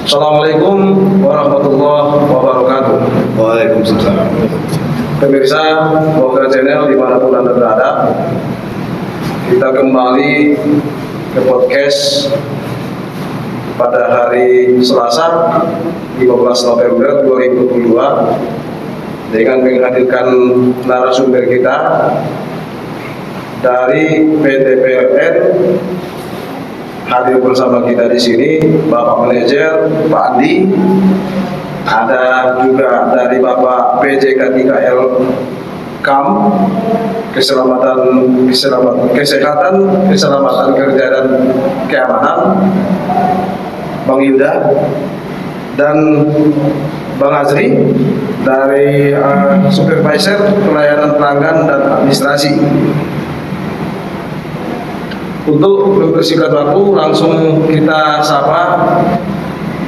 Assalamualaikum warahmatullahi wabarakatuh. Waalaikumsalam. Pemirsa Boga Channel dimanapun Anda berada, kita kembali ke podcast pada hari Selasa 15 November 2022 dengan menghadirkan narasumber kita dari PT PLN. Hadir bersama kita di sini Bapak Manajer Pak Andi, ada juga dari Bapak PJK 3L KAM, kesehatan kerja dan keamanan, Bang Yuda dan Bang Azri dari Supervisor Pelayanan Pelanggan dan Administrasi. Untuk mempersingkat waktu, langsung kita sapa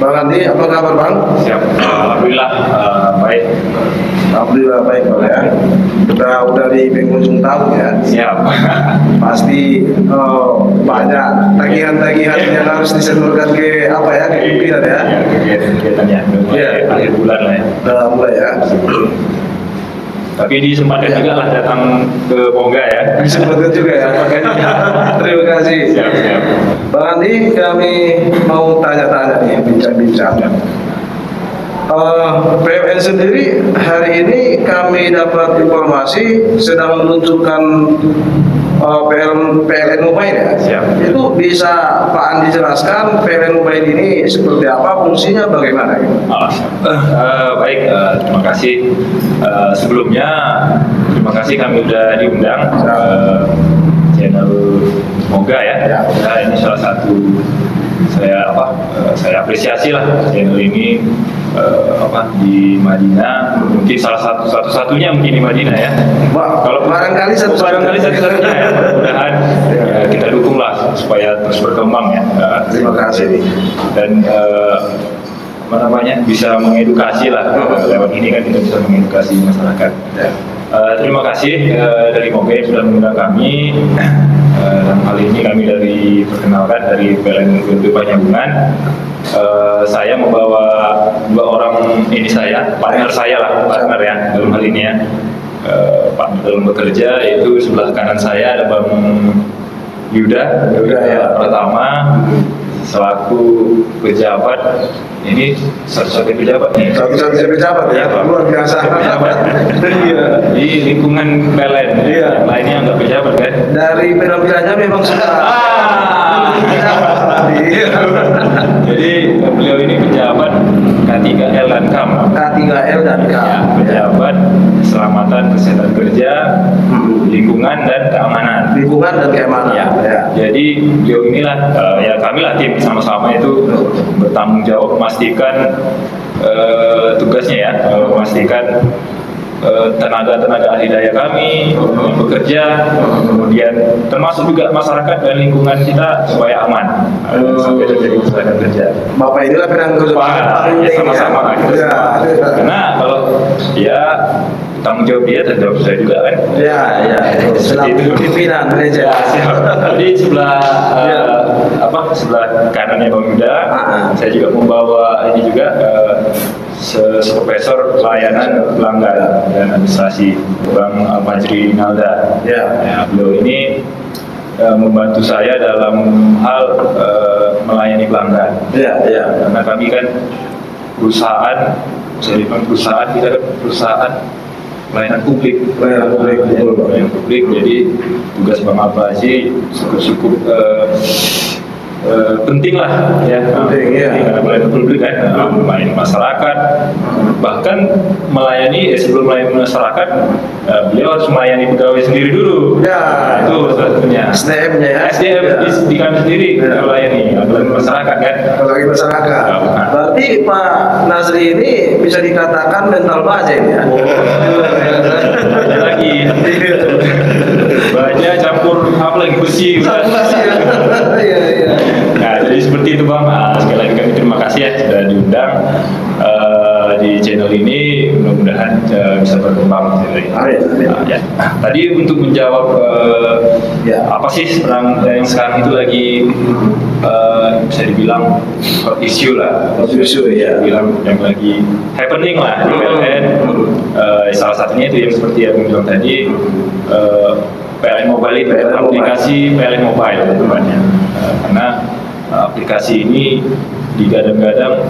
Bang Andi. Apa kabar Bang? Siap. Alhamdulillah baik. Alhamdulillah baik Bang ya. Kita udah di penghujung tahun ya. Siap. Pasti banyak tagihan-tagihan yang harus diseluruhkan ke apa ya, ke pimpinan ya. Kegiatannya. Iya. Akhir bulan lah ya. Udah mulai ya. Tapi disempatkan juga lah datang ke Boga ya. Disempatkan juga ya. Terima kasih. Siap. Bang Andi, kami mau tanya-tanya nih, bincang-bincang. PLN sendiri hari ini kami dapat informasi sedang meluncurkan PLN Mobile ya. Siap. Itu bisa Pak Andi jelaskan PLN Mobile ini seperti apa, fungsinya bagaimana? Baik, terima kasih. Sebelumnya terima kasih kami sudah diundang channel Boga ya. Nah, ini salah satu saya apresiasi lah channel ini di Madinah, mungkin salah satu-satunya mungkin di Madinah ya. Kalau barangkali satu-satunya ya, mudah-mudahan kita dukung lah supaya terus berkembang ya. Terima kasih. Dan bisa mengedukasi lah lewat ini kan kita bisa mengedukasi masyarakat. Terima kasih dari Boga yang sudah mengundang kami. Dan hal ini kami perkenalkan dari PLN ULP Panyabungan. Saya membawa dua orang partner ya dalam hal ini ya. Partner dalam bekerja, yaitu sebelah kanan saya ada Bang Yuda ya, pertama selaku pejabat. Ini satu-satunya pejabat nih. Satu-satunya pejabat ya, luar biasa pejabat. Di lingkungan PLN. Yang lainnya nggak pejabat kan? Dari penampilannya memang sudah. Jadi beliau ini pejabat K3L dan KAM. K3L dan KAM. Ya, pejabat keselamatan kesehatan kerja, lingkungan dan keamanan. Lingkungan dan keamanan. Ya. Jadi beliau inilah kami lah tim sama-sama itu bertanggung jawab memastikan tugasnya ya, memastikan tenaga ahli daya kami bekerja, kemudian termasuk juga masyarakat dan lingkungan kita supaya aman sampai terjadi keselamatan kerja. Bapak inilah penanggung jawab sama-sama ya. Karena kalau tanggung jawab dia dan jawab saya juga kan. Ya. Selaku pimpinan manajer. Jadi sebelah kanannya Bang Yuda, saya juga membawa ini juga Supervisor Pelayanan Pelanggan dan Administrasi Bang Fajri Nalda. Ya, beliau ini membantu saya dalam hal melayani pelanggan. Ya. Karena kami kan perusahaan pelayanan publik. Pelayanan publik. Jadi tugas Bang Alfazi cukup penting lah ya. Karena pelayanan publik kan melayani masyarakat, bahkan sebelum melayani masyarakat beliau harus melayani pegawai sendiri dulu. Itu salah satunya. SDM-nya ya. SDM di kami sendiri melayani masyarakat kan. Melayani masyarakat. Berarti Pak Nazri ini bisa dikatakan mental baja ya. Baja lagi. Baja campur lagi besi. Iya. Nah, jadi seperti itu Bang. Sekali lagi kami terima kasih ya sudah diundang di channel ini. Mudah-mudahan bisa berkembang gitu. Ya. Tadi untuk menjawab apa sih yang sekarang itu lagi bisa dibilang isu lah, bilang yang lagi happening lah di PLN. Salah satunya itu yang seperti yang bilang tadi, PLN Mobile itu, aplikasi PLN Mobile temannya. Karena aplikasi ini digadang-gadang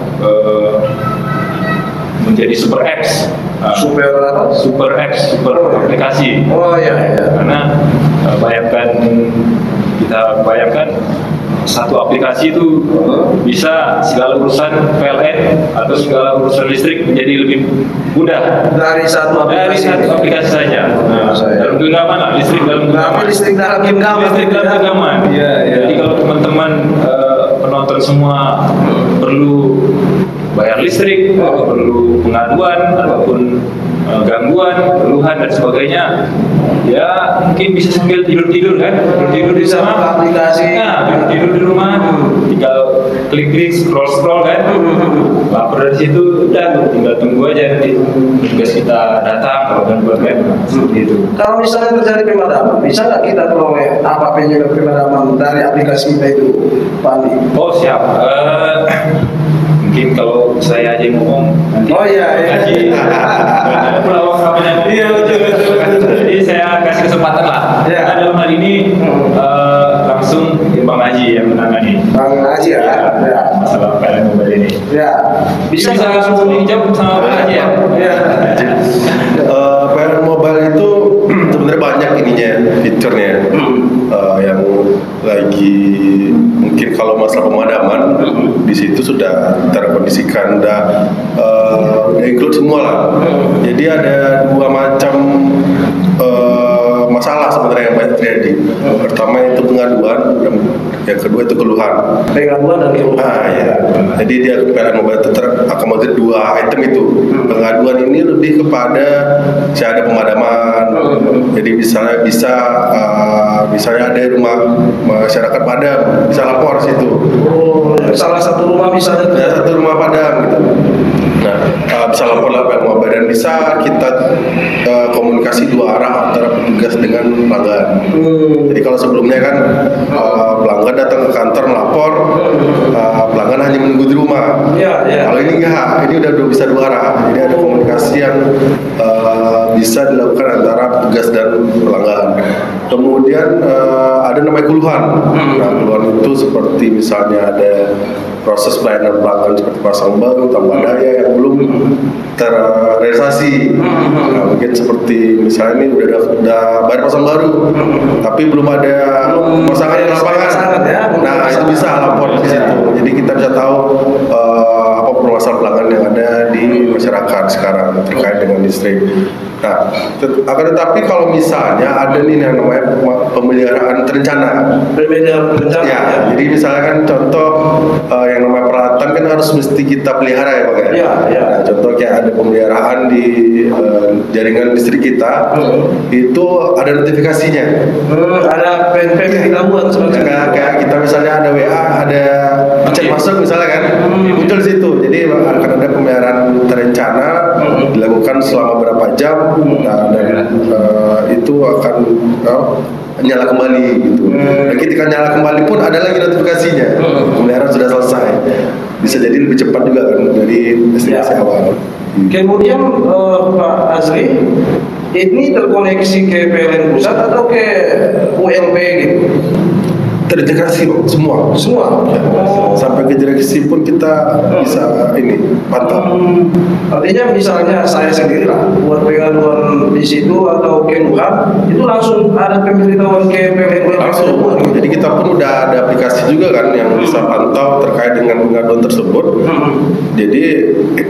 menjadi super apps, super aplikasi. Oh iya. Karena kita bayangkan satu aplikasi itu bisa segala urusan PLN atau segala urusan listrik menjadi lebih mudah dari satu aplikasi saja. Dalam genggaman, listrik dalam genggaman. Jadi kalau teman-teman penonton semua perlu bayar listrik, perlu pengaduan ataupun gangguan, keluhan dan sebagainya, ya mungkin bisa sambil tidur kan, tidur di sana, aplikasi, tidur di rumah, tinggal klik scroll kan, lapor dari situ, udah tinggal tunggu aja nanti tugas kita datang kalau gangguan kan, seperti itu. Kalau misalnya terjadi pemadaman, bisa nggak kita peroleh apa penyebab pemadaman dari aplikasi kita itu, Pak Andi? Oh siap. Mungkin kalau saya aja ngomong nanti ada pelawak namanya. Jadi saya kasih kesempatan lah. Dalam hal ini langsung Bang Haji yang menangani. Bang Haji ya. Masalah PLN Mobile ini. Bisa langsung dijawab sama Bang Haji ya. PLN Mobile itu sebenarnya banyak ininya, fiturnya yang lagi mungkin kalau masalah pemadaman di situ sudah terkondisikan, udah include semua lah. Jadi ada dua macam masalah sebenarnya yang banyak terjadi. Pertama itu pengaduan, yang kedua itu keluhan. Pengaduan dan keluhan. Jadi dia PLN Mobile terakomodir dua item itu. Pengaduan ini lebih kepada saya ada pemadaman. Jadi misalnya ada rumah masyarakat padam, bisa lapor situ. Salah satu rumah padam gitu. Nah, bisa lapor PLN Mobile dan bisa kita komunikasi dua arah antara petugas dengan pelanggan. Jadi kalau sebelumnya kan pelanggan datang ke kantor melapor, pelanggan hanya menunggu di rumah. Kalau ini enggak, ini udah bisa dua arah. Jadi ada komunikasi yang bisa dilakukan antara petugas dan pelanggan. Kemudian ada namanya keluhan. Nah, keluhan itu seperti misalnya ada proses pelayanan pelanggan seperti pasang baru, tambah daya yang belum terrealisasi. Nah, mungkin seperti misalnya ini udah bayar pasang baru, tapi belum ada pasangan di lapangan. Nah, itu bisa lapor di situ. Jadi kita bisa tahu apa permasalahan pelanggan yang ada di masyarakat sekarang terkait dengan listrik. Nah, akan tetapi kalau misalnya ada nih yang namanya pemeliharaan terencana. Ya, jadi misalnya kan contoh yang namanya peralatan kan harus mesti kita pelihara ya Pak ya. Nah, contoh kayak ada pemeliharaan di jaringan listrik kita, itu ada notifikasinya. Ada PNP kita buat sebenarnya. Kayak kita misalnya ada WA, ada chat masuk misalnya kan, muncul di situ. Jadi akan ada pemeliharaan terencana dilakukan selama berapa jam. Nah, dan itu akan nyala kembali gitu. Dan ketika nyala kembali pun ada lagi notifikasinya. Pemeliharaan sudah selesai. Bisa jadi lebih cepat juga kan dari estimasi awal. Kemudian Pak Azri, ini terkoneksi ke PLN pusat atau ke ULP gitu? Terintegrasi semua. Sampai ke direksi pun kita bisa ini pantau. Artinya misalnya saya sendiri lah buat pengaduan di situ atau keluhan, itu langsung ada pemberitahuan ke PLN langsung. Jadi kita pun udah ada aplikasi juga kan yang bisa pantau terkait dengan pengaduan tersebut. Jadi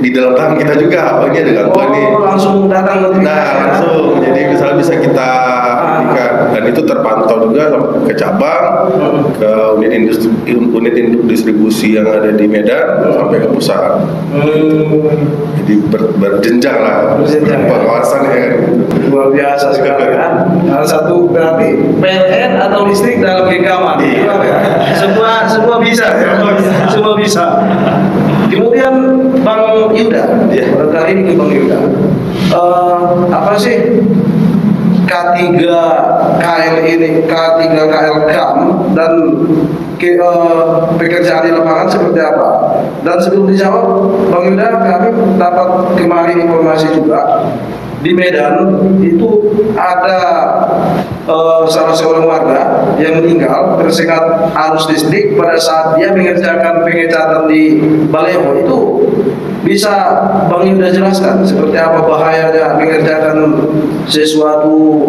di dalam tangan kita juga, ini ada gangguan nih. Langsung datang notifikasi. Nah, langsung. Jadi misalnya bisa kita dan itu terpantau juga ke cabang, ke unit distribusi yang ada di Medan sampai ke pusat. Jadi berjenjang lah pengawasannya. Luar biasa sekali kan. Salah satu berarti PLN atau listrik dalam genggaman. Semua bisa. Semua bisa. Kemudian Bang Yuda, barangkali ini ke Bang Yuda. Apa sih K3KL ini, K3KL KAM dan pekerjaan di lapangan seperti apa? Dan sebelum dijawab, Bang Yuda, kami dapat kemarin informasi juga di Medan itu ada salah seorang warga yang meninggal tersengat arus listrik pada saat dia mengerjakan pengecatan di Baleho. Itu bisa Bang Yuda jelaskan seperti apa bahayanya mengerjakan sesuatu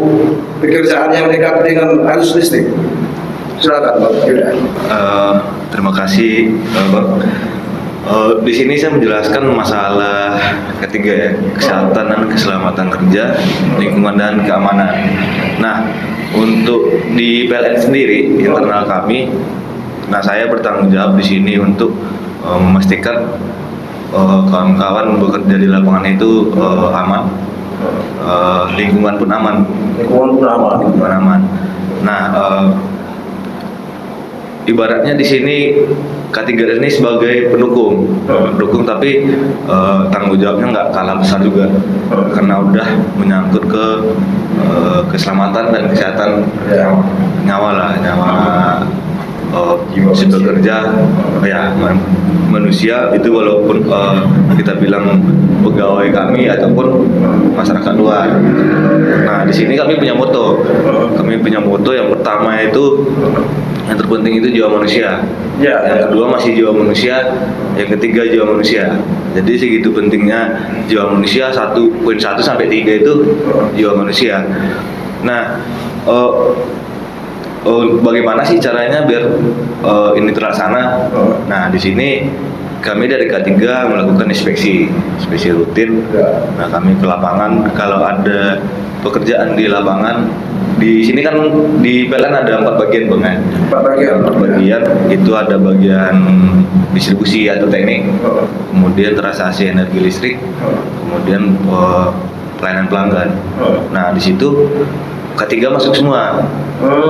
pekerjaan yang dekat dengan arus listrik? Silakan Bang Yuda. Terima kasih Bang. Di sini saya menjelaskan masalah ketiga ya, kesehatan dan keselamatan kerja, lingkungan dan keamanan. Nah, untuk di PLN sendiri internal kami, nah saya bertanggung jawab di sini untuk memastikan kawan-kawan bekerja di lapangan itu aman, lingkungan pun aman. Lingkungan aman. Nah, ibaratnya di sini K3 ini sebagai pendukung, tapi tanggung jawabnya nggak kalah besar juga, karena udah menyangkut ke keselamatan dan kesehatan nyawa si pekerja ya manusia itu, walaupun kita bilang pegawai kami ataupun masyarakat luar. Nah, di sini kami punya moto yang pertama itu, yang terpenting itu jiwa manusia. Yang kedua masih jiwa manusia, yang ketiga jiwa manusia. Jadi segitu pentingnya jiwa manusia, 1.1 sampai 3 itu jiwa manusia. Nah, bagaimana sih caranya biar ini terlaksana? Nah, di sini kami dari K3 melakukan inspeksi rutin. Nah, kami ke lapangan kalau ada pekerjaan di lapangan. Di sini kan di PLN ada 4 bagian Bang ya. 4 bagian itu ada bagian distribusi atau teknik, kemudian transaksi energi listrik, kemudian pelayanan pelanggan. Nah, di situ K3 masuk semua.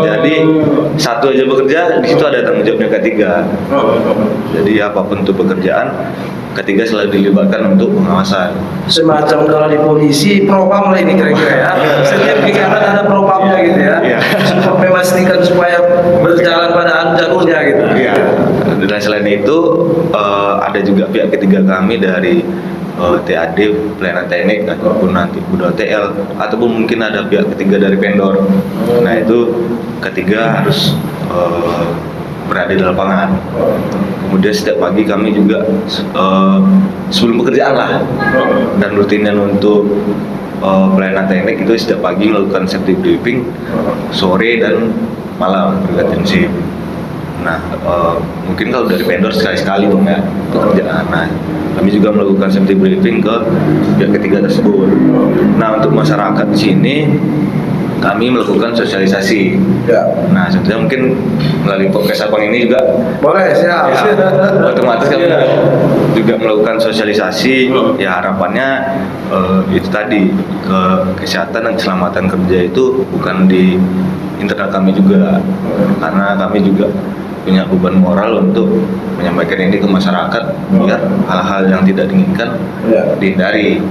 Jadi satu aja bekerja, di situ ada tanggung jawabnya K3. Jadi apapun itu pekerjaan, K3 selalu dilibatkan untuk pengawasan. Semacam kalau di polisi propam lah ini kira-kira ya. Setiap kegiatan ada propamnya gitu ya. Untuk memastikan supaya berjalan pada jalurnya gitu. Iya. Dan selain itu ada juga pihak ketiga kami dari TAD, pelayanan teknik, ataupun nanti budal TL, ataupun mungkin ada pihak ketiga dari vendor. Nah, itu ketiga harus berada di lapangan. Kemudian setiap pagi kami juga sebelum pekerjaan lah, dan rutinan untuk pelayanan teknik itu setiap pagi melakukan safety briefing, sore dan malam bergantian shift. Nah, mungkin kalau dari vendor sekali-sekali Bang ya pekerjaan. Nah, kami juga melakukan safety briefing ke pihak ketiga tersebut. Nah, untuk masyarakat di sini kami melakukan sosialisasi. Nah, sebetulnya mungkin melalui podcast Abang ini juga boleh, siap. Ya, otomatis kami juga melakukan sosialisasi. Ya, harapannya itu tadi, ke kesehatan dan keselamatan kerja itu bukan di internal kami juga, karena kami juga punya beban moral untuk menyampaikan ini ke masyarakat biar hal-hal yang tidak diinginkan dihindari.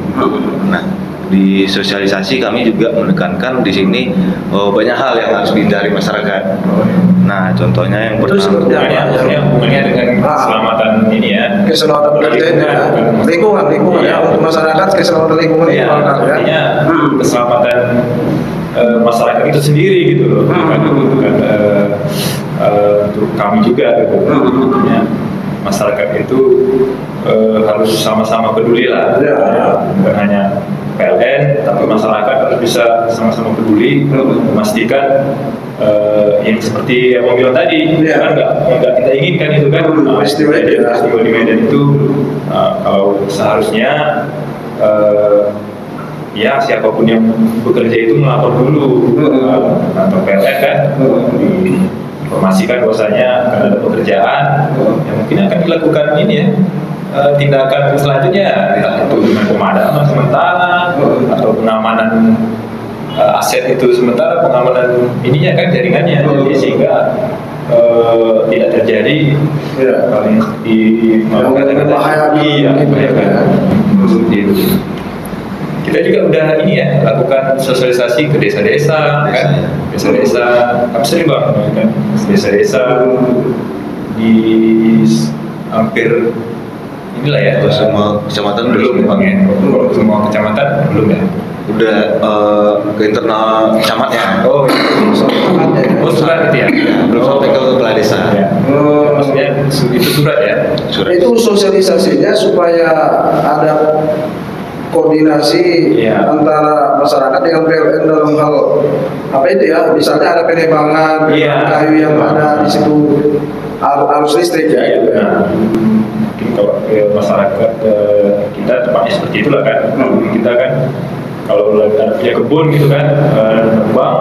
Nah, di sosialisasi kami juga menekankan di sini banyak hal yang harus dihindari masyarakat. Nah, contohnya yang pertama hubungannya dengan keselamatan ini ya. Keselamatan bekerja ini ya. Lingkungan ya, untuk masyarakat keselamatan lingkungan ya. Artinya keselamatan masyarakat itu sendiri gitu loh. Bukan untuk kami juga gitu. Artinya masyarakat itu harus sama-sama peduli lah. Bukan hanya PLN, tapi masyarakat harus bisa sama-sama peduli memastikan yang seperti yang bilang tadi, kan nggak kita inginkan itu kan. Peristiwa di Medan itu kalau seharusnya ya siapapun yang bekerja itu melapor dulu kantor PLN kan, diinformasikan bahwasanya akan ada pekerjaan yang mungkin akan dilakukan ini ya, tindakan selanjutnya, entah itu dengan pemadaman sementara atau pengamanan aset itu sementara, pengamanan ininya kan jaringannya, jadi sehingga tidak terjadi Ya. paling di Bahaya iya gitu ya. bahaya. Seperti itu. Kita juga udah ini ya lakukan sosialisasi ke desa-desa kan, desa-desa apa sering bang kan, desa-desa di hampir inilah ya Semua kecamatan belum bang ya, semua kecamatan belum ya. udah ke internal camatnya. Oh, surat itu ya? Belum sampai ke kepala desa. Ya. Maksudnya itu surat ya? Surat. Itu sosialisasinya supaya ada koordinasi Iya. antara masyarakat dengan PLN dalam hal apa itu ya, misalnya ada penebangan Iya. kayu yang ada di situ, arus listrik ya. Iya, gitu ya. nah, mungkin kalau masyarakat kita tempatnya seperti itulah kan. Kita kan kalau lagi ada punya kebun gitu kan, nebang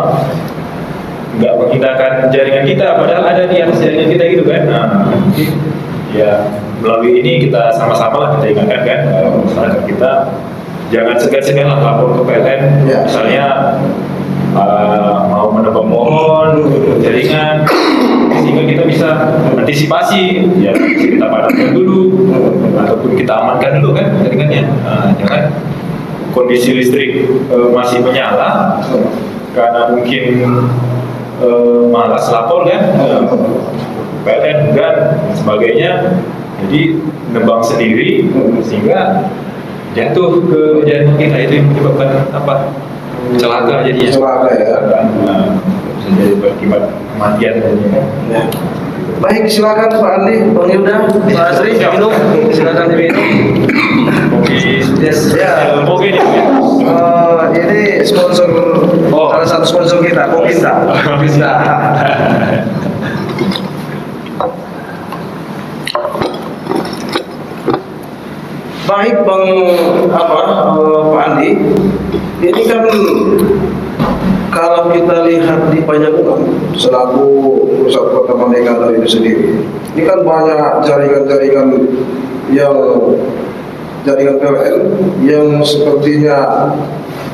nggak menggunakan jaringan kita, padahal ada di atas jaringan kita gitu kan. Nah, mungkin ya melalui ini kita sama-sama lah kita ingatkan kan masyarakat kita jangan segan-segan lah lapor ke PLN, Ya. misalnya mau menebang pohon, jaringan, sehingga kita bisa antisipasi, ya kita padamkan dulu, ataupun kita amankan dulu kan jaringannya. Jangan kondisi listrik masih menyala karena mungkin malas lapor kan, PLN dan sebagainya, jadi nebang sendiri sehingga jatuh ke jaringan kita, itu yang menyebabkan apa? Celaka jadinya. Celaka ya. Bisa jadi berakibat kematian jadinya. Ya. Baik, silakan Pak Andi, Bang Yuda, Pak Asri, minum, silakan diminum. Yes. Ya. Oke nih. Ini sponsor, Oh. salah satu sponsor kita, Kopinda. Kopinda. Baik Bang Pak Andi, ini kan kalau kita lihat di Panjagungan selaku pusat kota Merdeka itu sendiri, ini kan banyak jaringan-jaringan yang jaringan PLN yang sepertinya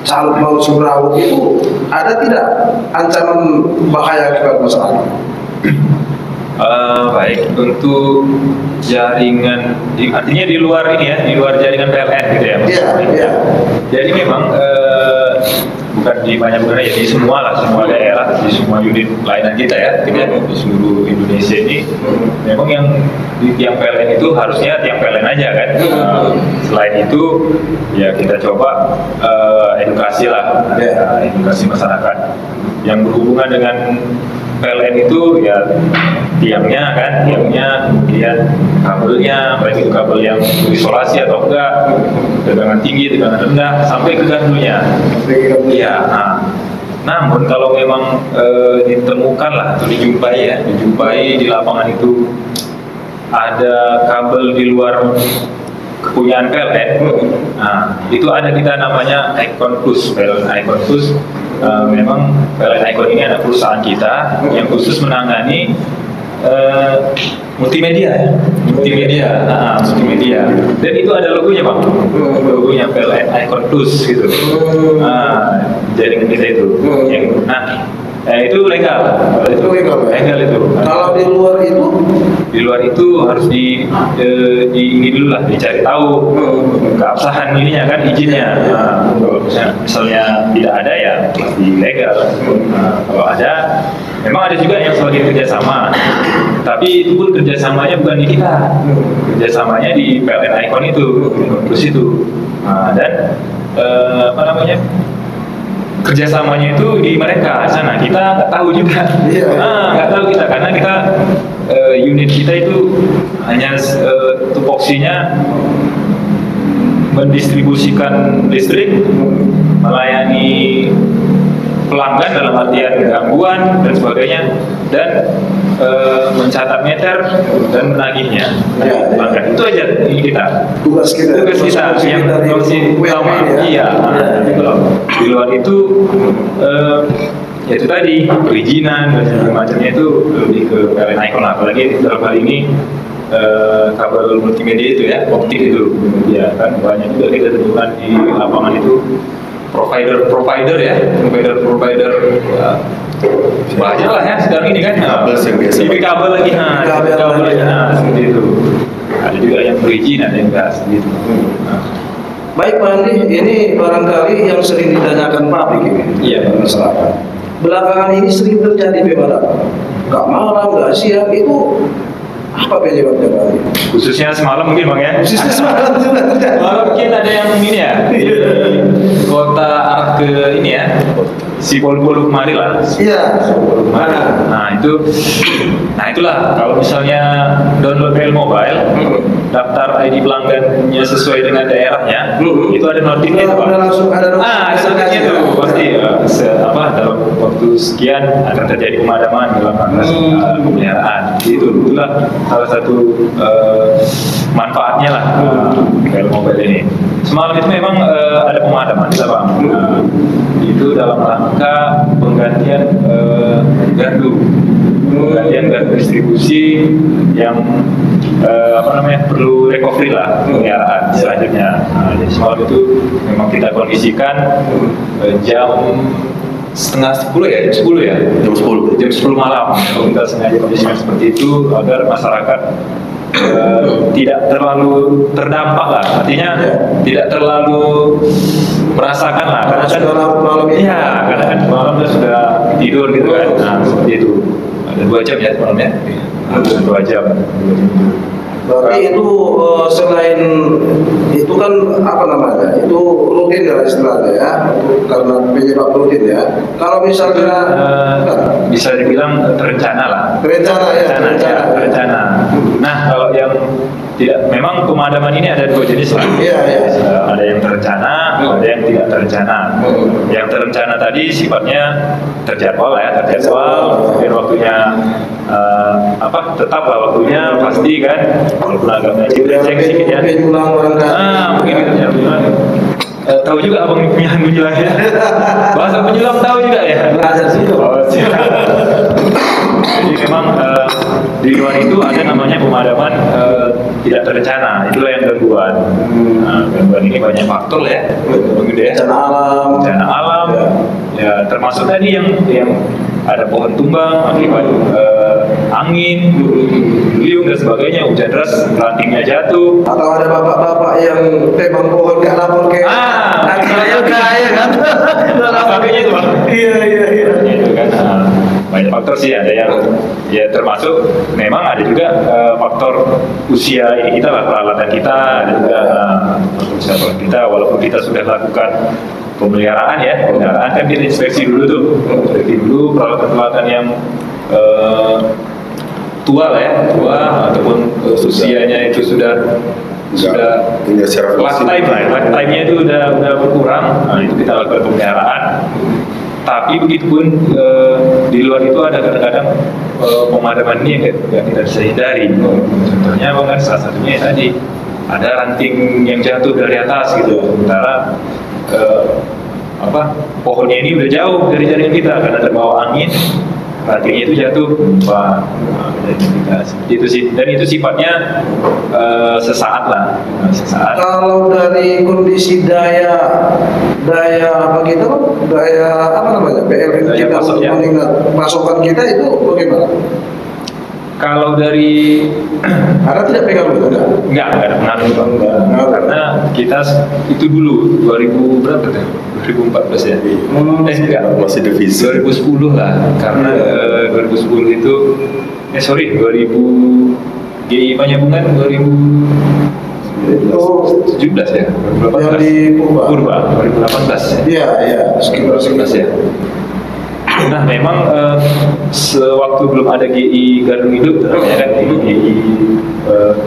Calmal Sumrawut itu ada tidak ancaman bahaya kepada masyarakat? Baik, untuk jaringan, artinya di luar ini ya, di luar jaringan PLN gitu ya. Iya, iya. Jadi memang bukan di Panjagungan ya, di semua lah, semua daerah, di semua unit layanan kita ya, di seluruh Indonesia ini, memang yang di tiang PLN itu harusnya tiang PLN aja kan. Selain itu, ya kita coba edukasi lah, edukasi masyarakat yang berhubungan dengan PLN itu ya tiangnya kan, kemudian kabelnya, baik itu kabel yang isolasi atau enggak, tegangan tinggi, tegangan rendah, sampai ke gandulnya. Iya. Namun kalau memang ditemukan lah atau dijumpai di lapangan itu ada kabel di luar kepunyaan PLN, itu ada kita namanya Icon Plus, PLN Icon Plus. Memang PLN Icon ini ada perusahaan kita yang khusus menangani multimedia, multimedia. Dan itu ada logonya bang, logonya PLN Icon Plus gitu. Jaringan kita itu, itu legal. Itu legal. Legal itu. Kalau di luar itu? Di luar itu harus ini dulu lah, dicari tahu keabsahan ininya kan, izinnya. Kalau misalnya tidak ada ya masih legal. Kalau ada, memang ada juga yang sebagai kerjasama, tapi itu pun kerjasamanya bukan di kita, kerjasamanya di PLN Icon itu, terus itu. Dan kerjasamanya itu di mereka sana, kita nggak tahu juga. Nggak tahu kita, karena kita unit kita itu hanya tupoksinya mendistribusikan listrik, melayani pelanggan dalam artian gangguan dan sebagainya, dan mencatat meter dan menagihnya pelanggan. Itu aja ini kita. Tugas kita yang masih utama. Iya. Gitu loh. Di luar itu ya itu tadi perizinan dan segala macamnya itu lebih ke PLN Icon, apalagi dalam hal ini kabel multimedia itu ya, optik itu ya kan, banyak juga kita temukan di lapangan itu provider banyak lah ya sekarang ini kan. Kabel yang biasa. TV kabel lagi, Kabel lagi. seperti itu. Ada juga yang berizin, ada yang enggak seperti itu. Baik Pak Andi, ini barangkali yang sering ditanyakan publik ini. Iya. Masyarakat. Belakangan ini sering terjadi pemadaman. Nggak malam, nggak siang, itu apa penyebabnya Pak Andi? Khususnya semalam mungkin Bang ya. Khususnya semalam juga terjadi. Malam mungkin ada yang ini ya, di kota arah ke ini ya, si Polu kemari lah. Iya. Nah itulah kalau misalnya download PL Mobile, daftar ID pelanggannya sesuai dengan daerahnya, itu ada notifnya itu Pak. Udah langsung ada Ada notifnya tuh pasti dalam waktu sekian akan terjadi pemadaman dalam rangka pemeliharaan. Itulah salah satu manfaatnya lah PL Mobile ini. Semalam itu memang ada pemadaman, Bang. Itu dalam rangka penggantian gardu distribusi yang perlu recovery lah pemeliharaan selanjutnya. Jadi semalam itu memang kita kondisikan jam setengah 10 ya, jam 10 malam. Kita sengaja kondisikan seperti itu agar masyarakat tidak terlalu terdampak lah, artinya tidak terlalu merasakan lah, karena kan malam sudah tidur gitu kan. Nah seperti itu, ada 2 jam ya malam ya, ada 2 jam. Berarti itu selain itu kan itu rutin ya istilahnya ya, karena penyebab rutin ya. Kalau misalnya bisa dibilang terencana lah. Terencana. Nah kalau yang tidak, memang pemadaman ini ada 2 jenis lah. Ada yang terencana, ada yang tidak terencana. Yang terencana tadi sifatnya terjadwal, dan waktunya tetap lah waktunya pasti kan. Walaupun agak melenceng sedikit ya. Mungkin gitu ya. Tahu juga abang penyelam ya. Bahasa penyelam tahu juga ya. Jadi memang di luar itu ada namanya pemadaman tidak terencana. Itulah yang gangguan. Gangguan ini banyak faktor ya. Bencana alam. Ya termasuk tadi yang ada pohon tumbang akibat angin, beliung dan sebagainya, hujan deras, rantingnya jatuh. Atau ada bapak-bapak yang tebang pohon nggak lapor ke kaya kan? Sebagainya itu Bang. Iya. Itu kan banyak faktor sih, ada yang ya termasuk memang ada juga faktor usia ini kita lah, peralatan kita, ada juga usia kita, walaupun kita sudah lakukan pemeliharaan kan kita inspeksi dulu peralatan-peralatan yang tua ataupun usianya itu sudah lifetime-nya itu udah berkurang. Nah itu kita lakukan pemeliharaan. Tapi begitupun di luar itu ada kadang-kadang pemadaman ini yang kita bisa hindari. Contohnya kan salah satunya tadi ada ranting yang jatuh dari atas gitu, sementara pohonnya ini udah jauh dari jaringan kita karena terbawa angin, rantingnya itu jatuh, itu sih, dan itu sifatnya sesaat lah. Kalau dari kondisi daya PLN kita untuk mengingat pasokan kita itu bagaimana? Kalau dari ada tidak pegang itu enggak ada pengaruh Bang. Karena kita itu dulu 2000 berapa tuh? 2014 ya. Enggak, masih divisi 2010 lah. Karena 2010 itu 2000 GI Panyabungan 2017 ya. 2018. Yang di Purba 2018 ya. Iya, sekitar 2018 ya. Nah memang sewaktu belum ada GI Gardu Hidup namanya kan, GI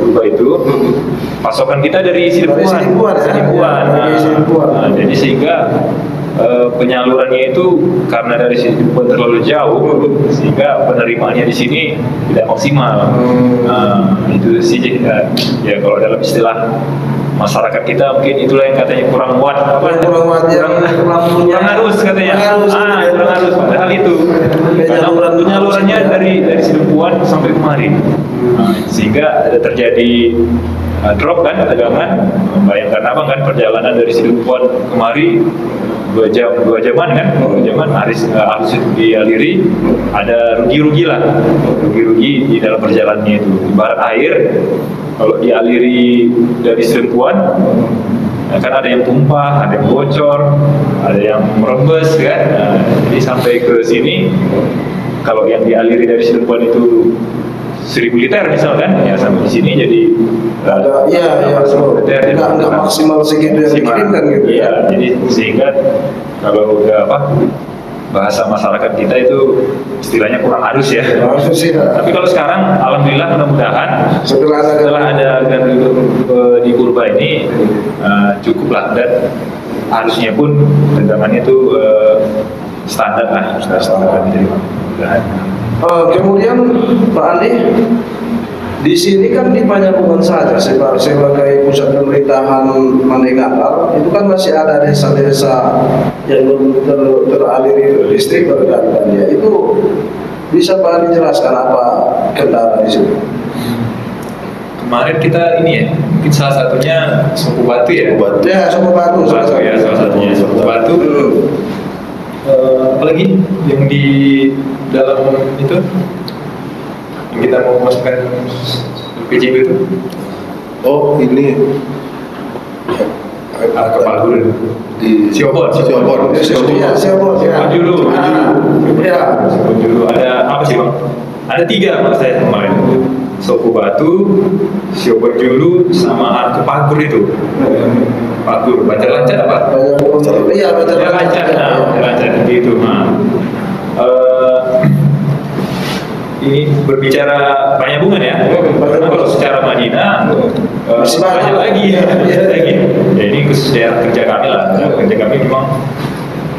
Purba itu pasokan kita dari Sidempuan. Nah, jadi sehingga penyalurannya itu karena dari Sidempuan terlalu jauh sehingga penerimaannya di sini tidak maksimal. Itu sih ya kalau dalam istilah masyarakat kita mungkin itulah yang katanya kurang arus katanya. Kurang arus, padahal itu penyalurannya dari Sidempuan sampai kemari. Sehingga ada terjadi drop kan, tegangan. Bayangkan abang kan perjalanan dari Sidempuan kemari dua jaman kan, 2 jaman arus itu dialiri, ada rugi lah, rugi di dalam perjalanannya itu. Ibarat air, kalau dialiri dari serempuan, kan ada yang tumpah, ada yang bocor, ada yang merembes kan. Nah, jadi sampai ke sini, kalau yang dialiri dari serempuan itu 1000 liter misalkan, ya sampai di sini jadi ada, nggak maksimal segitu yang dikirimkan gitu. Iya, jadi sehingga kalau udah bahasa masyarakat kita itu istilahnya kurang halus ya. Tapi kalau sekarang, alhamdulillah mudah-mudahan setelah ada gardu di Purba ini cukuplah, dan harusnya pun tendangannya itu standar lah, standar diterima. Kemudian Pak Andi, di sini kan di Panyapungan saja sebagai pusat pemerintahan Manenggalar, itu kan masih ada desa-desa yang belum teraliri listrik bergantian. Itu bisa Pak Andi jelaskan apa kendala di sini? Kemarin kita ini ya, mungkin salah satunya Suku Batu ya. Ya, Suku Batu ya, salah satunya Suku Batu. Apalagi yang di dalam itu yang kita mau masukkan PJB itu? Oh, ini Kepala Guru di Ciobon dulu. Ada apa sih Bang? Ada 3 Mas saya kemarin. Suku Batu, Ciobon dulu, sama Arkepagur itu. Pagur, baca lancar apa? Iya, baca lancar. Lancar gitu. Nah, ini berbicara Panyapungan ya. Karena kalau secara Madinah banyak lagi. Ya ini khusus daerah kerja kami lah. Kerja kami memang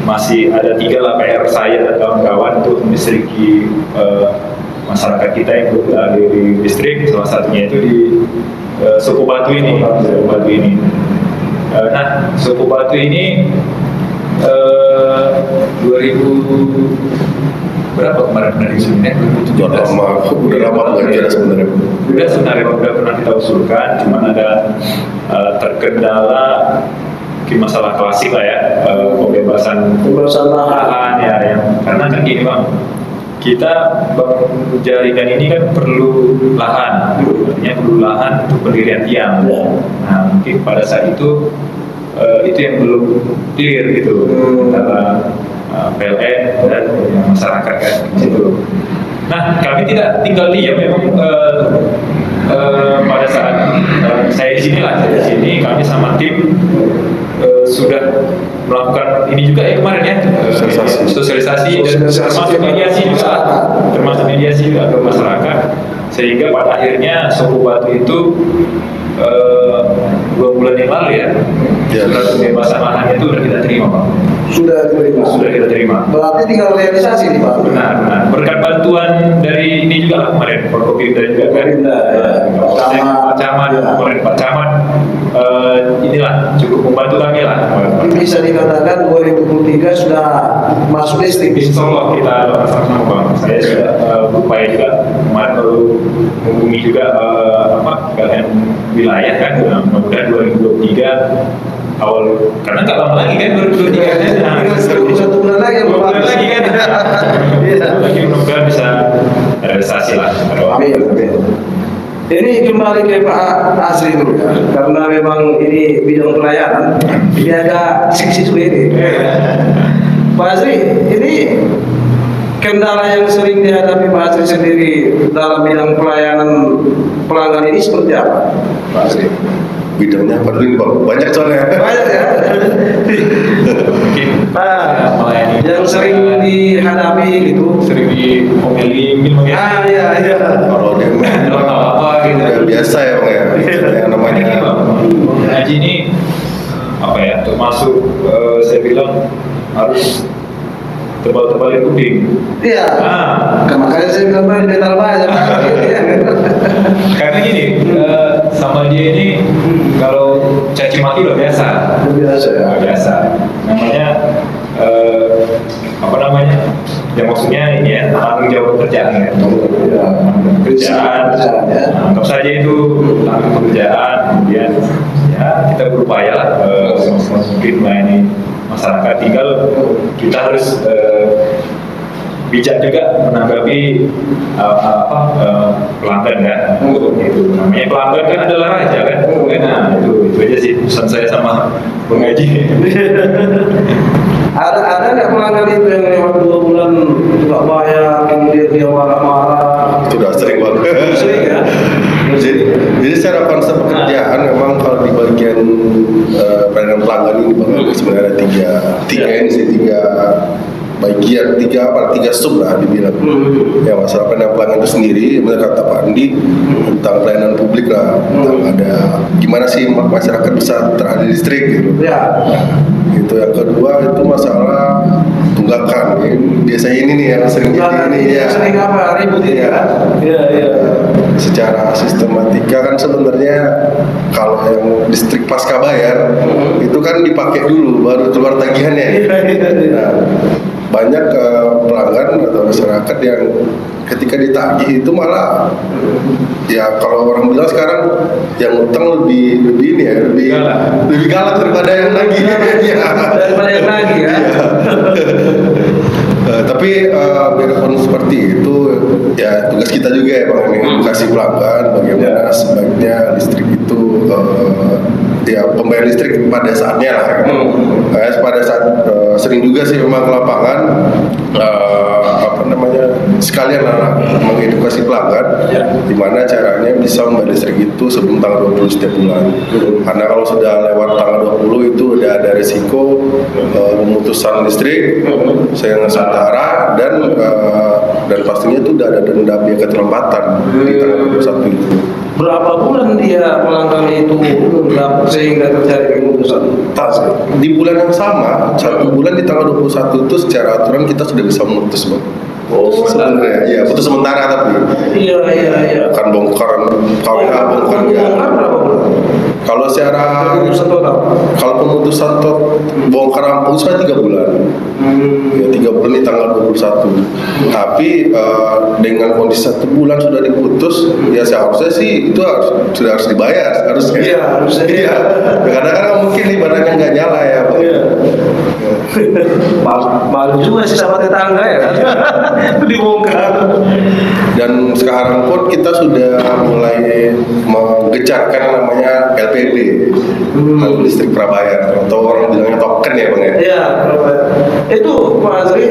masih ada 3 lah PR saya dan kawan-kawan untuk mendistriki masyarakat kita yang berada di distrik. Salah satunya itu di Suku Batu ini. Nah, Suku Batu ini 2000 berapa kemarin dari sini? 2017. Udah lama pengajian sebenarnya. Udah pernah kita usulkan, cuma ada terkendala mungkin masalah klasik lah ya, pembebasan lahan ya, yang karena kan gini Bang, kita jaringan ini kan perlu lahan, artinya perlu lahan untuk pendirian tiang. Nah mungkin pada saat itu yang belum clear gitu antara PLN dan masyarakat kan gitu. Nah kami tidak tinggal diam, memang pada saat saya di sini kami sama tim sudah melakukan ini juga ya kemarin ya, sosialisasi dan termasuk mediasi juga ke masyarakat, sehingga pada akhirnya Suku Batu itu 2 bulan yang lalu ya, surat pembebasan lahan itu sudah kita terima Pak. Sudah kita terima. Berarti tinggal realisasi nih Pak. Benar. Berkat bantuan dari ini juga lah kemarin, Forkopimda juga kan. Pak Camat kemarin Pak Camat inilah cukup membantu kami lah. Bisa dikatakan 2023 sudah masuk listrik. Insyaallah kita sama-sama Bang. Saya sudah berupaya juga kemarin baru menghubungi juga PLN wilayah kan. Mudah-mudahan 2023 awal, karena nggak lama lagi kan 2023 kan. 1 bulan lagi kan. Lagi mudah-mudahan bisa realisasi lah. Amin. Ini kembali ke Pak Azri dulu ya, karena memang ini bidang pelayanan, ini agak seksi ini. Pak Azri, ini kendala yang sering dihadapi Pak Azri sendiri dalam bidang pelayanan pelanggan ini seperti apa, Pak Azri? Bidangnya apa dulu Bang? Banyak soalnya. Banyak ya. Mungkin melayani yang sering dihadapi gitu, sering diomeli mungkin Bang ya. Iya. Kalau dia apa gitu. udah biasa ya Bang ya. Yang namanya ngaji ini apa ya? Termasuk saya bilang harus tebal-tebalin kuping. Iya. Makanya saya bilang tadi metal banyak. Karena gini, sama dia ini kalau caci maki udah biasa. Biasa. Namanya apa namanya? Ya maksudnya ini ya, tanggung jawab pekerjaan ya. Pekerjaan. Anggap saja itu tanggung pekerjaan. Kemudian ya kita berupaya lah mungkin melayani masyarakat masyarakat, tinggal kita harus bijak juga menanggapi pelanggan kan. Itu namanya pelanggan kan adalah raja kan. Nah itu aja sih pesan saya sama pengaji. Ada nggak pelanggan itu yang lewat 2 bulan nggak bayar, kemudian dia marah-marah? Itu udah sering banget. Sering ya. Jadi secara konsep pekerjaan memang kalau di bagian pelayanan pelanggan ini sebenarnya ada tiga bagian, tiga sub lah dibilang. Ya masalah pelayanan pelanggan itu sendiri, benar kata Pak Andi, tentang pelayanan publik lah, tentang ada gimana sih masyarakat bisa teralih listrik gitu. Ya. Itu yang kedua itu masalah tunggakan. Biasanya ini nih yang sering jadi ini ya. Sering apa ribut ini kan? Iya. Secara sistematika kan sebenarnya kalau yang listrik pasca bayar itu kan dipakai dulu baru keluar tagihannya. Nah, banyak pelanggan atau masyarakat yang ketika ditagih itu malah ya kalau orang bilang sekarang yang utang lebih ini ya lebih galak daripada yang nagih. Daripada yang nagih ya. Tapi biarpun seperti itu ya tugas kita juga ya Bang, edukasi pelanggan bagaimana sebaiknya listrik itu ya pembayar listrik pada saatnya lah. Pada saat sering juga sih memang ke lapangan sekalian mengedukasi pelanggan gimana caranya bisa membayar listrik itu sebelum tanggal 20 setiap bulan. Karena kalau sudah lewat tanggal 20 itu udah ada risiko pemutusan listrik sayang sementara dan pastinya itu udah ada denda biaya keterlambatan di tanggal 21 itu. Berapa bulan dia pelanggan itu sehingga terjadi pemutusan? Di bulan yang sama, 1 bulan di tanggal 21 itu secara aturan kita sudah bisa memutus, Bang. Sebenarnya, ya putus sementara tapi. Iya. Kan bongkaran KWH bongkar ya. Berapa bulan? Kalau secara Pemutusan total? Kalau pemutusan bongkaran putusnya 3 bulan. Ya 3 bulan di tanggal 21. Tapi dengan kondisi 1 bulan sudah diputus, ya seharusnya sih itu sudah harus dibayar harusnya. Iya, harusnya. Iya. Kadang-kadang kan mungkin ibaratnya nggak nyala ya, Pak. Iya. Malu juga sih sama tetangga ya kan? Dibongkar. Dan sekarang pun kita sudah mulai mengejarkan namanya LPB, listrik prabayar atau orang bilangnya token ya Bang ya. Iya, itu Pak Azri,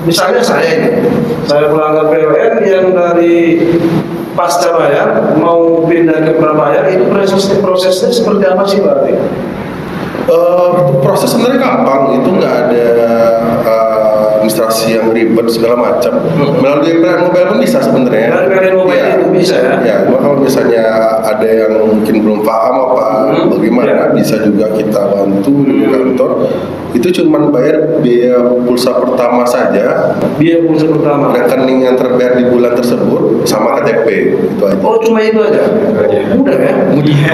misalnya saya pelanggan PLN yang dari pasca bayar mau pindah ke prabayar, itu prosesnya seperti apa sih Pak Azri? Proses sebenarnya gampang, itu nggak ada administrasi yang ribet segala macam. Melalui pelayanan mobile pun bisa sebenarnya. Pelayanan mobile itu bisa ya? Ya, kalau misalnya ada yang mungkin belum paham apa bagaimana, bisa juga kita bantu di kantor. Itu cuma bayar biaya pulsa pertama saja. Biaya pulsa pertama. Rekening yang terbayar di bulan tersebut sama KTP itu aja. Oh, cuma itu aja. Mudah ya? Mudah.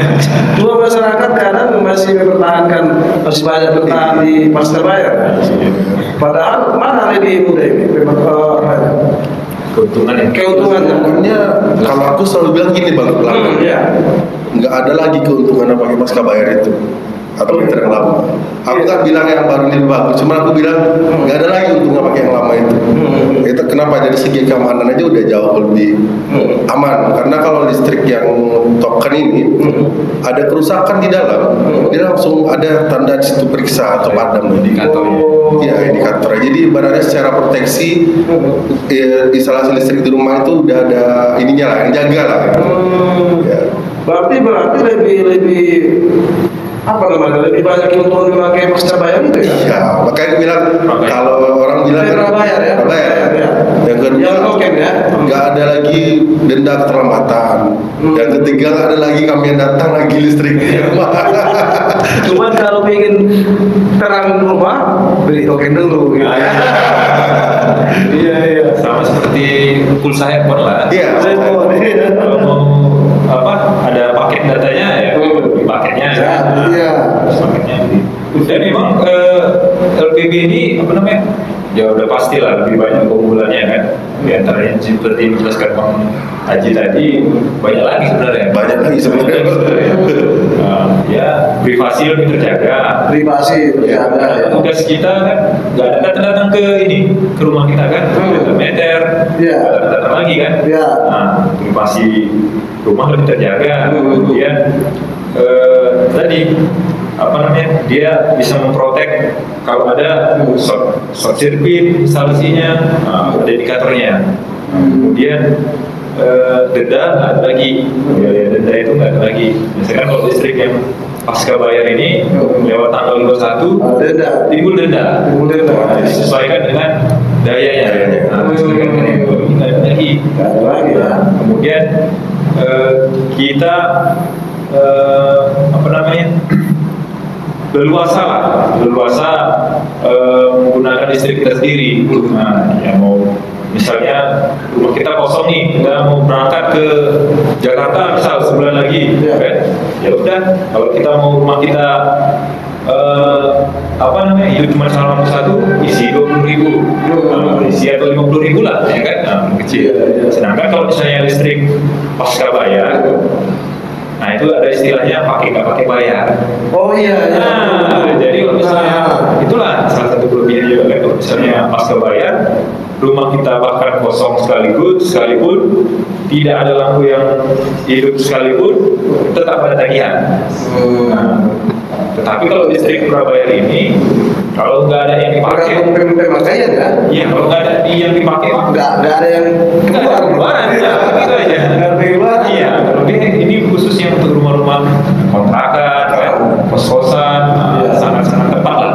Cuma masyarakat kadang masih mempertahankan, masih banyak bertahan di pasca bayar. Padahal mana lebih mudah ini? Keuntungannya. Keuntungannya kalau aku selalu bilang gini Bang, pelanggan. Nggak ada lagi keuntungan apa pakai pasca bayar itu atau meter yang lama. Aku nggak bilang yang baru ini bagus, cuma aku bilang nggak ada lagi untungnya pakai yang lama itu. Itu kenapa? Dari segi keamanan aja udah jauh lebih aman. Karena kalau listrik yang token ini ada kerusakan di dalam, dia langsung ada tanda di situ periksa atau padam indikatornya. Ya indikator. Jadi ibaratnya secara proteksi instalasi listrik di rumah itu udah ada ininya lah, yang jaga lah. Ya. Berarti lebih apa namanya, lebih banyak keuntungan memakai pasca bayar itu ya? Iya, makanya aku bilang kalau orang bilang prabayar ya. Yang kedua nggak ada lagi denda keterlambatan. Yang ketiga nggak ada lagi kami yang datang lagi listrik di rumah. Cuman kalau ingin terang rumah beli token dulu gitu ya. Iya. Sama seperti pulsa handphone lah. Iya. Kalau mau ada paket datanya ya paketnya. Iya. Paketnya. Dan memang LPB ini apa namanya? Ya udah pasti lah lebih banyak keunggulannya kan. Di antaranya seperti yang dijelaskan Bang Haji tadi banyak lagi sebenarnya. Banyak lagi sebenarnya. Ya privasi privasi lebih terjaga. Privasi terjaga ya. Tugas kita kan nggak ada datang ke rumah kita kan, meter, Iya. nggak ada datang lagi kan. Iya. Nah, privasi rumah lebih terjaga. Kemudian tadi apa namanya, dia bisa memprotek kalau ada short circuit instalasinya, ada indikatornya. Kemudian denda nggak ada lagi, biaya denda itu nggak ada lagi. Misalkan kalau listrik yang pasca bayar ini lewat tanggal 21 Denda. timbul denda. Nah, disesuaikan dengan dayanya. Nah, disesuaikan dengan itu nggak ada lagi. Nggak ada lagi ya. Kemudian kita apa namanya, leluasa menggunakan listrik kita sendiri. Nah, ya mau misalnya rumah kita kosong nih, kita mau berangkat ke Jakarta misal sebulan lagi, kan? Ya udah, kalau kita mau rumah kita apa namanya, hidup cuma selama satu, isi 20.000, isi atau 50.000 lah, ya kan? Nah, kecil. Sedangkan kalau misalnya listrik pasca bayar, nah itu ada istilahnya pakai nggak pakai bayar. Oh iya. Nah, jadi kalau misalnya itulah salah satu kelebihan juga kan, kalau misalnya pasca bayar, rumah kita bahkan kosong sekalipun tidak ada lampu yang hidup sekalipun, tetap ada tagihan. Nah, tetapi kalau listrik prabayar ini, kalau nggak ada yang dipakai, pemakaian ya. iya, kalau nggak ada yang dipakai, Nggak ada yang nggak ada keluaran, ya, gitu aja. Iya, lebih ini khususnya untuk rumah-rumah kontrakan, kan, kos-kosan, sangat-sangat tepat lah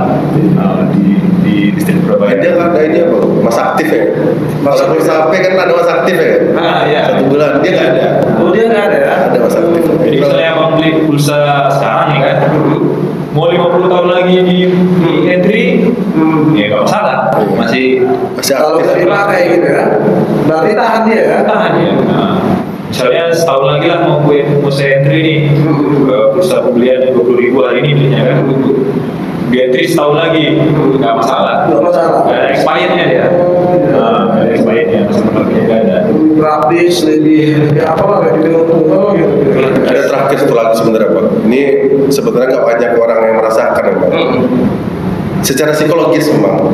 di listrik prabayar. Dia nggak ada ini apa? Mas aktif ya. Mas pulsa HP kan ada mas aktif ya. Iya. 1 bulan dia nggak ada. Oh dia nggak ada ya. Ada mas aktif. Jadi misalnya abang beli pulsa sekarang nih kan, mau 50 tahun lagi di entry, ya nggak masalah, masih Kalau aktif. nggak dipakai gitu ya, berarti tahan dia ya. tahan ya. Nah, misalnya setahun lagi lah mau saya entry nih, pulsa pembelian 20.000 hari ini belinya kan, di entry setahun lagi, nggak masalah. Nggak masalah. Nggak ada expirednya dia. Nah, nggak ada expirednya, sebenarnya nggak ada. Praktis lebih apa lah, kayak tunggal gitu. Ada terakhir satu lagi sebenarnya Pak. Ini sebenarnya nggak banyak orang yang merasakan ya Pak. Secara psikologis memang.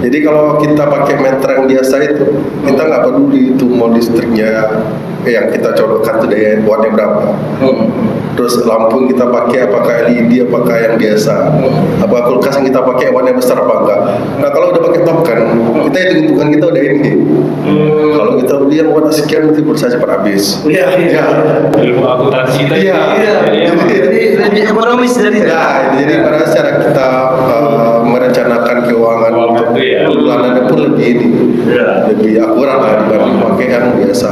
Jadi kalau kita pakai meter yang biasa itu, kita nggak peduli itu mau listriknya yang kita colokkan itu daya wattnya berapa. Terus lampu yang kita pakai apakah LED, apakah yang biasa, apakah kulkas yang kita pakai wattnya besar apa enggak. Nah kalau udah pakai token, kita hitung-hitungan kita udah ini. Kalau kita beli yang watt sekian nanti pulsa cepat habis. Iya. Ilmu akuntansi tadi. Iya. Jadi lebih ekonomis dari itu. Ya, jadi pada cara kita merencanakan keuangan untuk ya. bulanannya pun lebih ini, lebih akurat lah dibanding pakai yang biasa.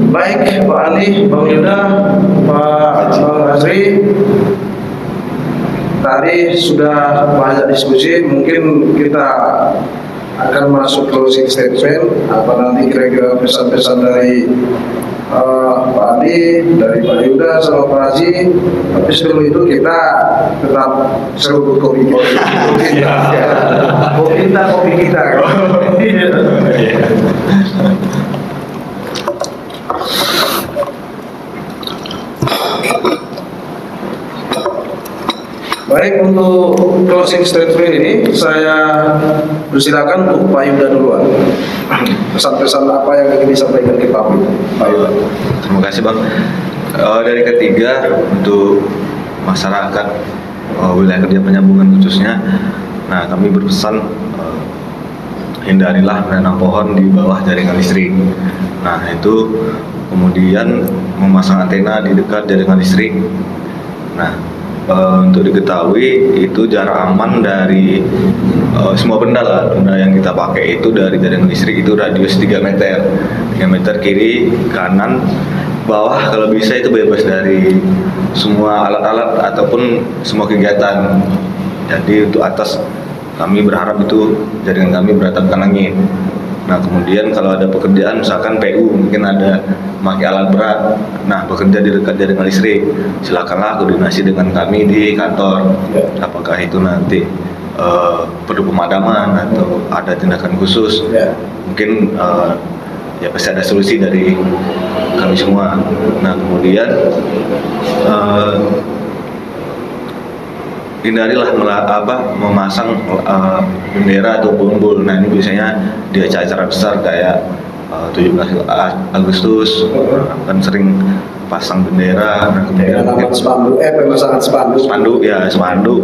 Baik, Pak Ali, Bang Yuda, Pak Azri, tadi sudah banyak diskusi. Mungkin kita akan masuk closing statement. Apa nanti kira-kira pesan-pesan dari Pak Ali, dari Pak Yuda, sama Pak Haji. Tapi sebelum itu kita tetap seruput kopi kita. Kopi kita. Baik, untuk closing statement ini saya persilakan untuk Pak Yuda duluan. Pesan-pesan apa yang ingin disampaikan ke Pak Yuda? Terima kasih Bang. Dari ketiga, untuk masyarakat wilayah kerja penyambungan khususnya, nah kami berpesan hindarilah menanam pohon di bawah jaringan listrik. Nah itu kemudian memasang antena di dekat jaringan listrik. Nah untuk diketahui itu jarak aman dari semua benda lah, benda yang kita pakai itu dari jaringan listrik itu radius 3 meter 3 meter kiri, kanan, bawah, kalau bisa itu bebas dari semua alat-alat ataupun semua kegiatan. Jadi untuk atas kami berharap itu jaringan kami beratapkan angin. Nah kemudian kalau ada pekerjaan misalkan PU mungkin ada memakai alat berat, nah bekerja di dekat jaringan listrik, silakanlah koordinasi dengan kami di kantor. Apakah itu nanti perlu pemadaman atau ada tindakan khusus, mungkin ya pasti ada solusi dari kami semua. Nah kemudian hindarilah memasang bendera atau umbul-umbul. Nah ini biasanya di acara besar kayak 17 Agustus kan sering pasang bendera. Nah, kemudian pemasangan spanduk,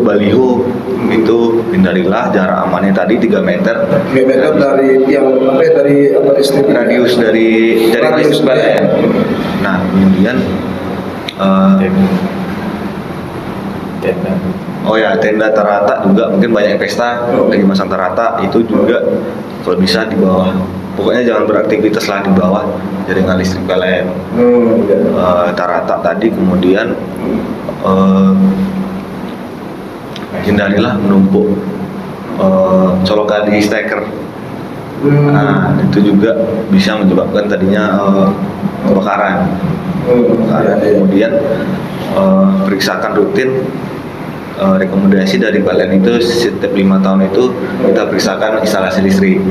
baliho itu hindarilah. Jarak amannya tadi 3 meter. 3 meter dari yang dari listrik. Radius dari listrik PLN. Nah kemudian tenda terata juga, mungkin banyak yang pesta lagi masang terata, itu juga kalau bisa di bawah, pokoknya jangan beraktivitas lah di bawah jaringan listrik PLN. Terata tadi, kemudian hindarilah menumpuk colokan di steker. Nah itu juga bisa menyebabkan tadinya kebakaran. Kemudian periksakan rutin. Rekomendasi dari PLN itu setiap 5 tahun itu kita periksakan instalasi listrik.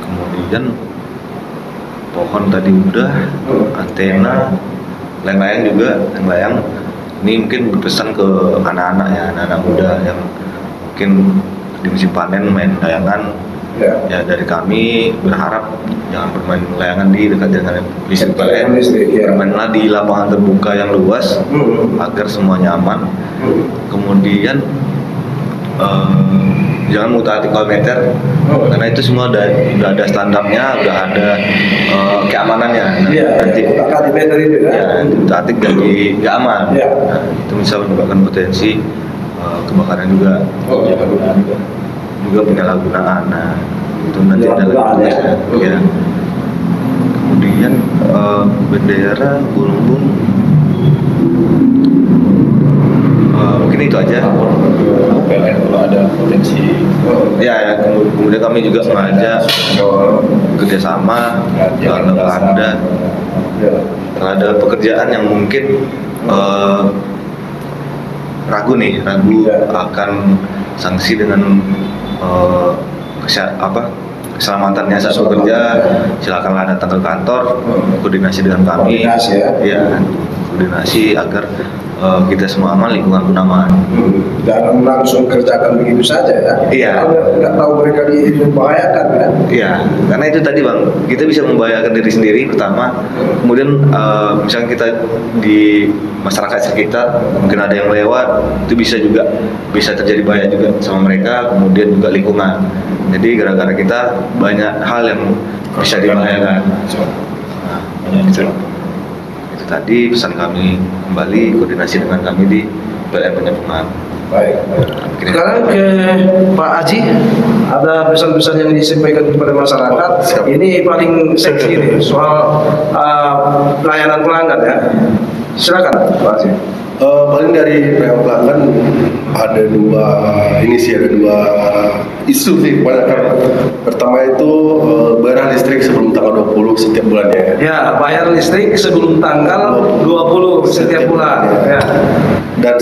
Kemudian pohon tadi udah, antena, layang-layang juga. Layang ini mungkin berpesan ke anak-anak ya, anak-anak muda yang mungkin di musim panen main layangan. Ya dari kami berharap jangan bermain layangan di dekat jaringan listrik PLN, bermainlah di lapangan terbuka yang luas agar semuanya aman. Kemudian jangan mutaati kilometer karena itu semua udah ada standarnya, udah ada keamanannya. Nanti mutaati jadi nggak aman. Nah, itu bisa menyebabkan potensi kebakaran juga. Juga penyalahgunaan. Nah itu nanti ada lagi ya. Kemudian bendera, burung-burung, mungkin itu aja. PLN kalau ada potensi. Ya, kemudian kami juga mengajak kerjasama kalau ada pekerjaan yang mungkin ragu akan sanksi dengan keselamatannya saat bekerja, silakanlah datang ke kantor, koordinasi dengan kami, koordinasi agar kita semua aman, lingkungan pun aman. Jangan langsung kerjakan begitu saja ya. Iya. Nggak tahu mereka membahayakan kan? Iya, karena itu tadi Bang, kita bisa membahayakan diri sendiri pertama, kemudian misalnya kita di masyarakat sekitar mungkin ada yang lewat, itu bisa terjadi bahaya juga sama mereka, kemudian juga lingkungan. Jadi gara-gara kita banyak hal yang bisa dibahayakan. Nah, itu tadi pesan kami, kembali koordinasi dengan kami di PLN Penyepungan. Baik. Sekarang ke Pak Aji, ada pesan-pesan yang disampaikan kepada masyarakat. Ini paling seksi nih soal pelayanan pelanggan ya. Silakan Pak Aji. Paling dari pelanggan ada dua isu sih kebanyakan. Pertama itu bayar listrik sebelum tanggal 20 setiap bulannya. Ya, bayar listrik sebelum tanggal 20 setiap bulan. Ya. Dan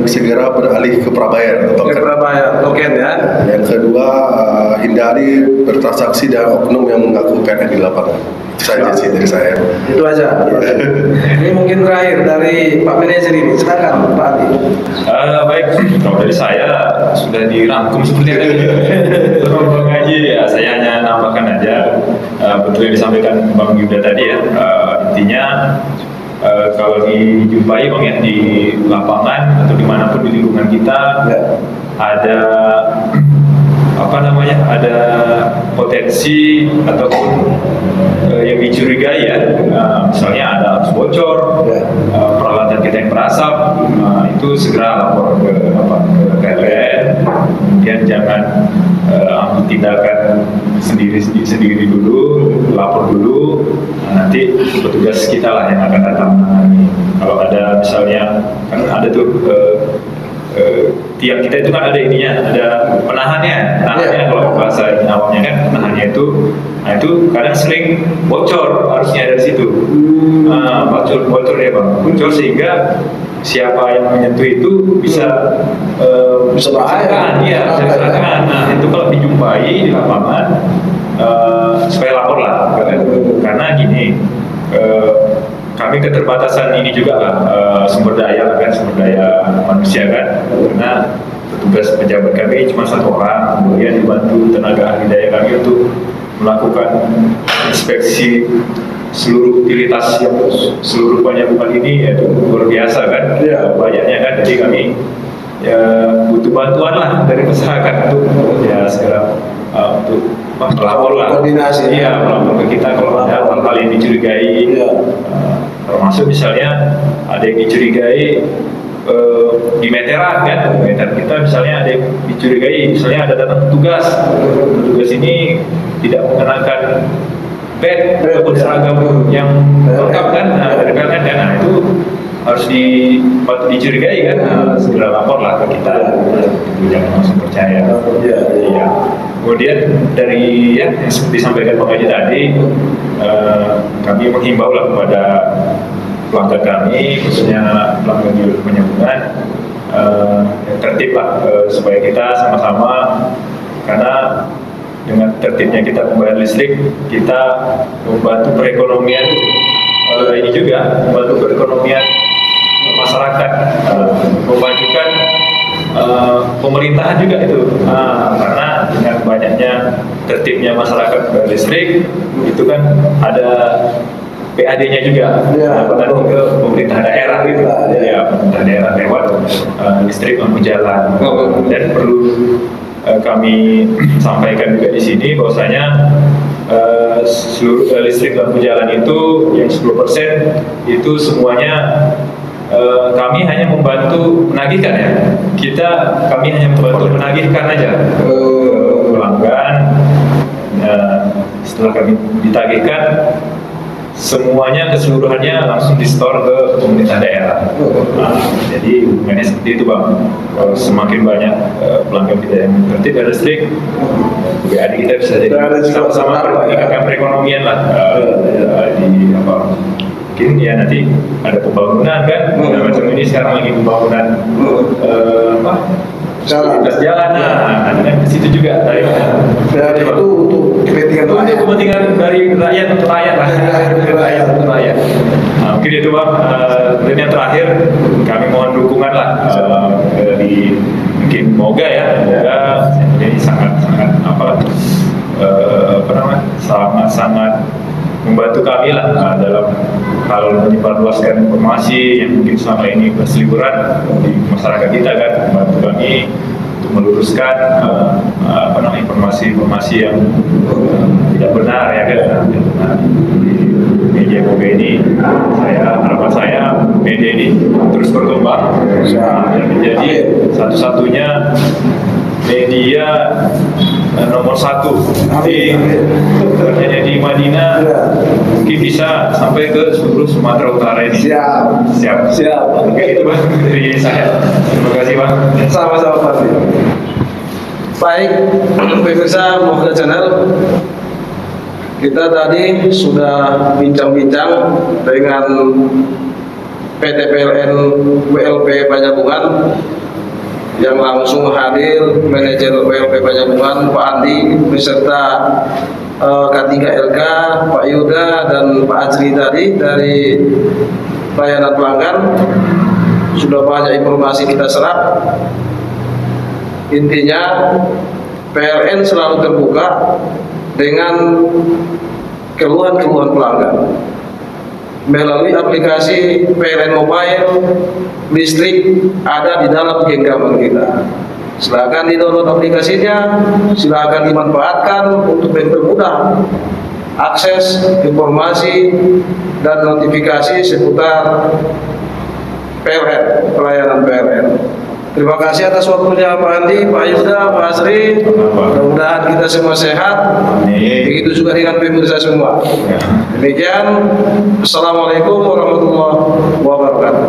segera beralih ke prabayar atau token ya. Yang kedua, hindari bertransaksi dengan oknum yang mengaku PNS di lapangan. Itu saja sih dari saya. Itu aja. Ini mungkin terakhir dari Pak Manajer ini. Silakan Pak Adi. Baik, kalau dari saya sudah dirangkum seperti tadi. Bang Haji ya, saya hanya nambahkan aja betul yang disampaikan Bang Yuda tadi ya. Intinya kalau dijumpai Bang ya di lapangan atau dimanapun di lingkungan kita ada ada potensi ataupun yang dicurigai ya, misalnya ada arus bocor, peralatan kita yang berasap, itu segera lapor ke PLN. Kemudian jangan ambil tindakan sendiri dulu, lapor dulu. Nanti petugas kita lah yang akan datang menangani. Kalau ada misalnya kan ada tuh tiap kita itu kan ada ada penahannya kalau bahasa awamnya kan penahannya itu, nah itu kadang sering bocor harusnya dari situ, bocor ya Bang, bocor sehingga siapa yang menyentuh itu bisa bahaya. Iya, nah itu kalau dijumpai di lapangan supaya lapor lah, karena gini. kami keterbatasan ini juga lah, sumber daya manusia kan, karena tugas pejabat kami cuma 1 orang, kemudian dibantu tenaga ahli daya kami untuk melakukan inspeksi seluruh utilitas yang seluruh Panjagungan ini, yaitu luar biasa kan, banyaknya kan. Jadi kami ya butuh bantuan lah dari masyarakat untuk ya segera untuk melapor lah, koordinasi, melapor ke kita kalau ada hal-hal yang dicurigai, termasuk misalnya ada yang dicurigai di meteran kan, meteran kita misalnya ada yang dicurigai, misalnya ada datang petugas ini tidak mengenakan bed ataupun seragam yang lengkap kan, dari PLN kan, nah itu harus dicurigai kan, segera lapor lah ke kita, jangan langsung percaya. Iya. Kemudian dari yang seperti disampaikan Pak Haji tadi, kami menghimbau lah kepada pelanggan kami, khususnya pelanggan di Panjagungan, tertib lah, supaya kita sama-sama, karena dengan tertibnya kita membayar listrik, kita membantu perekonomian ini juga, membantu perekonomian masyarakat, memajukan pemerintahan juga itu, karena dengan banyaknya tertibnya masyarakat bayar listrik, itu kan ada PAD-nya juga, nanti ke pemerintah daerah gitu, pemerintah daerah lewat listrik lampu jalan. Dan perlu kami sampaikan juga di sini bahwasanya seluruh listrik lampu jalan itu yang 10% itu semuanya kami hanya membantu menagihkan ya. Kami hanya membantu menagihkan aja pelanggan. Setelah kami ditagihkan, semuanya keseluruhannya langsung di-store ke pemerintah daerah. Jadi hubungannya seperti itu Bang. Kalau semakin banyak pelanggan kita yang tertib dan listrik, BAD kita bisa jadi sama-sama meningkatkan perekonomian lah. Di apa? Mungkin ya nanti ada pembangunan kan, macam ini sekarang lagi pembangunan jalan, nanti kan ke situ juga dari itu untuk kepentingan dari rakyat, untuk rakyat lah, untuk rakyat. Nah, mungkin itu Bang. Dan yang terakhir, kami mohon dukungan lah dari mungkin Moga ya, ini sangat sangat membantu kami lah dalam hal menyebarluaskan informasi yang mungkin selama ini berseliweran di masyarakat kita kan, membantu kami untuk meluruskan informasi-informasi yang tidak benar ya kan, di media Moga ini. Harapan saya media ini terus berkembang dan menjadi satu-satunya media nomor 1 di Madinah, mungkin bisa sampai ke seluruh Sumatera Utara ini. Siap. Oke, itu Bang dari saya. Terima kasih Bang. Sama-sama Pak. Baik, pemirsa Moga Channel, kita tadi sudah bincang-bincang dengan PT PLN WLP Panjagungan, yang langsung hadir manajer WLP Panjagungan Pak Andi beserta K3LK Pak Yuda dan Pak Ajri tadi dari layanan pelanggan. Sudah banyak informasi kita serap. Intinya PLN selalu terbuka dengan keluhan-keluhan pelanggan melalui aplikasi PLN Mobile. Listrik ada di dalam genggaman kita. Silakan di-download aplikasinya, silakan dimanfaatkan untuk mempermudah akses informasi dan notifikasi seputar PLN, pelayanan PLN. Terima kasih atas waktunya Pak Andi, Pak Yuda, Pak Asri. Mudah-mudahan kita semua sehat. Begitu juga dengan pemirsa semua. Demikian. Assalamualaikum warahmatullahi wabarakatuh.